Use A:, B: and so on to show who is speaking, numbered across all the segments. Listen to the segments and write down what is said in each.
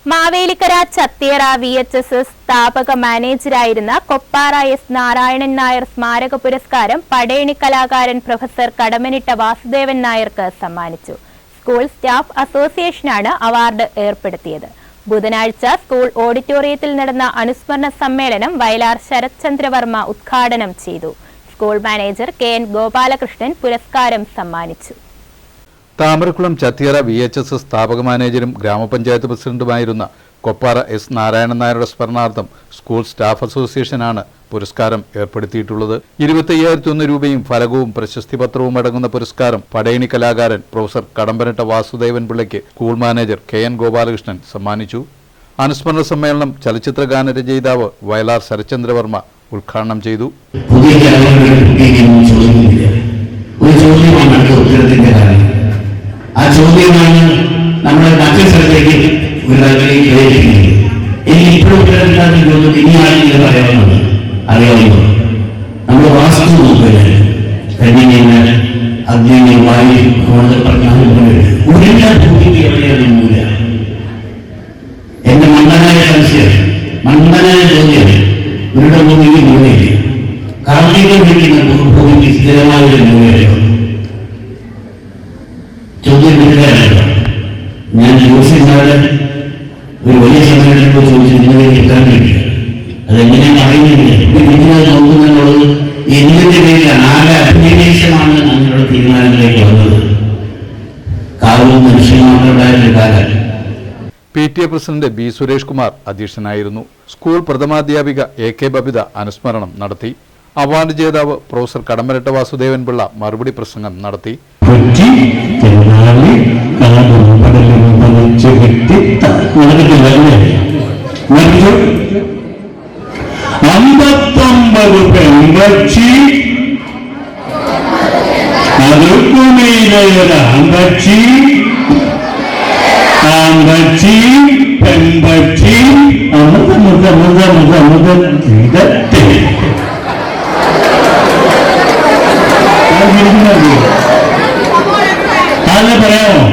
A: Mavelikkara Chathiyara VHSS സ്ഥാപക മാനേജരായിരുന്ന Koppara S Narayanan Nair സ്മാരക പുരസ്കാരം പടയണി കലാകാരൻ പ്രൊഫസർ കടമനിട്ട വാസുദേവൻ നായർക്ക് സമ്മാനിച്ചു. സ്കൂൾ സ്റ്റാഫ് അസോസിയേഷനാണ് അവാർഡ് ഏർപ്പെടുത്തിയത്. ബുധനാഴ്ച സ്കൂൾ ഓഡിറ്റോറിയത്തിൽ നടന്ന അനുസ്മരണ സമ്മേളനം വയലാർ ശരത് ചന്ദ്രവർമ്മ ഉദ്ഘാടനം ചെയ്തു. സ്കൂൾ മാനേജർ KN ഗോപാലകൃഷ്ണൻ പുരസ്കാരം സമ്മാനിച്ചു.
B: താമരക്കുളം ചത്തിയറ VHSS സ്ഥാപക മാനേജരും ഗ്രാമപഞ്ചായത്ത് പ്രസിഡന്റുമായിരുന്ന കൊപ്പാറ S നാരായണൻ നായരുടെ സ്മരണാർത്ഥം സ്കൂൾ സ്റ്റാഫ് അസോസിയേഷനാണ് പുരസ്കാരം ഏർപ്പെടുത്തിയിട്ടുള്ളത്. 25,001 രൂപയും ഫലകവും പ്രശസ്തിപത്രവും അടങ്ങുന്ന പുരസ്കാരം പടയണി കലാകാരൻ പ്രൊഫസർ കടമ്പനിട്ട വാസുദേവൻ പിള്ളയ്ക്ക് സ്കൂൾ മാനേജർ KN ഗോപാലകൃഷ്ണൻ സമ്മാനിച്ചു. അനുസ്മരണ സമ്മേളനം ചലച്ചിത്ര ഗാനരചയിതാവ് വയലാർ ശരത്ചന്ദ്രവർമ്മ ഉദ്ഘാടനം ചെയ്തു.
C: ആ ചോദ്യമാണ് നമ്മുടെ മറ്റൊരു സ്ഥലത്തേക്ക് പ്രവേശിക്കുന്നത്. എനിക്ക് ഇപ്പോഴും ഉത്തരവില്ലാത്ത ചോദ്യം ഇനിയാണെങ്കിലും അറിയാവുന്നത് നമ്മൾ വാസ്തു നോക്കുന്നത് അഗ്നിയുമായി ഭൂമിക്ക് എവിടെയാണ് മൂല. എന്റെ മണ്ടനായ സംശയം, മണ്ടനായ ചോദ്യം, ഇവരുടെ ഭൂമിക്ക് മൂലയില്ല. കാർഷികം വിളിക്കുന്ന ഭൂമിക്ക് സ്ഥിരമായ ഒരു മൂലയോ ചോദ്യം കിട്ടുകയാണല്ലോ. ഞാൻ ജ്യോത്സ്യന്മാരെ ഒരു വലിയ സമ്മേളനത്തിൽ ചോദിച്ചു നിങ്ങളെ കിട്ടാൻ വേണ്ടിയില്ല. അതെങ്ങനെയാണ് അറിയുന്നില്ല. ഇതിനെ നോക്കുന്നുള്ളത് എന്തിന്റെ പേരിലാണ്, ആരുടെ അഭിനിവേശമാണ് അങ്ങനെയുള്ള തീരുമാനങ്ങളിലേക്ക് വന്നത്. കാവും മനുഷ്യൻ മാത്രമുണ്ടായിരുന്ന കാലം.
B: PTA president B Suresh Kumar അധ്യക്ഷനായിരുന്നു. സ്കൂൾ പ്രഥമാധ്യാപിക AK ബബിത അനുസ്മരണം നടത്തി. അവാർഡ് ജേതാവ് പ്രൊഫസർ കടമ്പനിട്ട വാസുദേവൻ പിള്ള മറുപടി പ്രസംഗം നടത്തി.
C: പറയാമോ?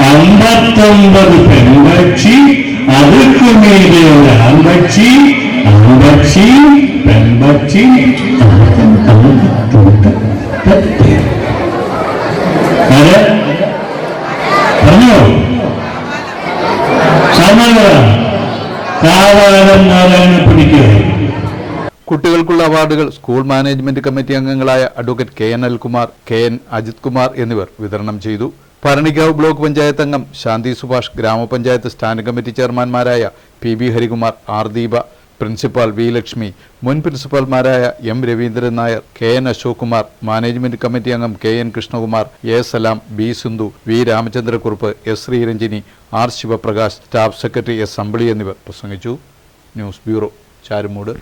C: 59 പെൺപക്ഷി, അതിർക്കുമീതെ ഒരു ആൺപക്ഷി, ആൺപക്ഷി പെൺപക്ഷി പറഞ്ഞോ? കാവാലം നാരായണ പിടിക്കുക.
B: കുട്ടികൾക്കുള്ള അവാർഡുകൾ സ്കൂൾ മാനേജ്മെന്റ് കമ്മിറ്റി അംഗങ്ങളായ advocate KN Anilkumar, KN Ajith Kumar എന്നിവർ വിതരണം ചെയ്തു. ഭരണിക്കാവ് ബ്ലോക്ക് പഞ്ചായത്ത് അംഗം ശാന്തി സുഭാഷ്, ഗ്രാമപഞ്ചായത്ത് സ്റ്റാൻഡിംഗ് കമ്മിറ്റി ചെയർമാൻമാരായ PB Harikumar, R Deepa, principal V Lakshmi, മുൻ പ്രിൻസിപ്പാൾമാരായ M Raveendran Nair, KN Ashok Kumar, management committee അംഗം KN Krishnakumar, A Salam, B Sindhu, V Ramachandrakurup, S Sreeranjini, R Shivaprakash, staff secretary S Ambili എന്നിവർ പ്രസംഗിച്ചു. News bureau, Charummood.